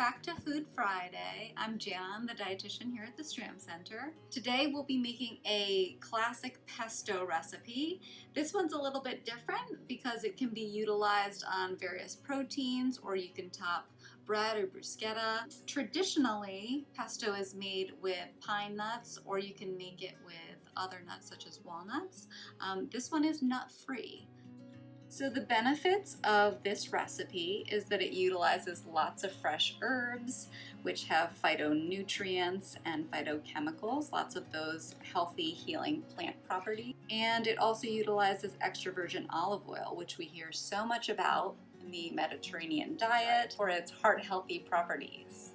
back to Food Friday. I'm Janna, the dietitian here at the Stram Center. Today we'll be making a classic pesto recipe. This one's a little bit different because it can be utilized on various proteins, or you can top bread or bruschetta. Traditionally, pesto is made with pine nuts, or you can make it with other nuts such as walnuts. This one is nut-free. So the benefits of this recipe is that it utilizes lots of fresh herbs, which have phytonutrients and phytochemicals, lots of those healthy, healing plant properties. And it also utilizes extra virgin olive oil, which we hear so much about in the Mediterranean diet for its heart-healthy properties.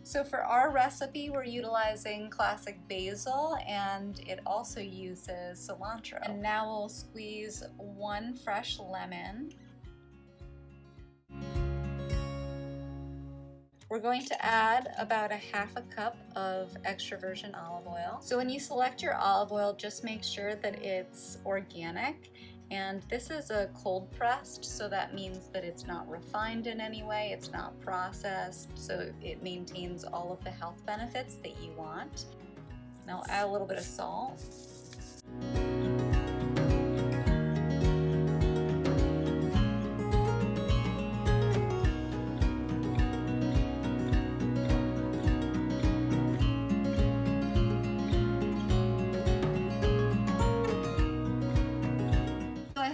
So for our recipe, we're utilizing classic basil, and it also uses cilantro. And now we'll squeeze 1 fresh lemon. We're going to add about a half a cup of extra virgin olive oil. So when you select your olive oil, just make sure that it's organic. And this is a cold pressed, so that means that it's not refined in any way, it's not processed, so it maintains all of the health benefits that you want. Now I'll add a little bit of salt.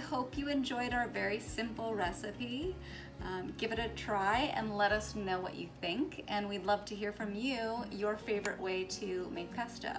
Hope you enjoyed our very simple recipe. Give it a try and let us know what you think, and we'd love to hear from you your favorite way to make pesto.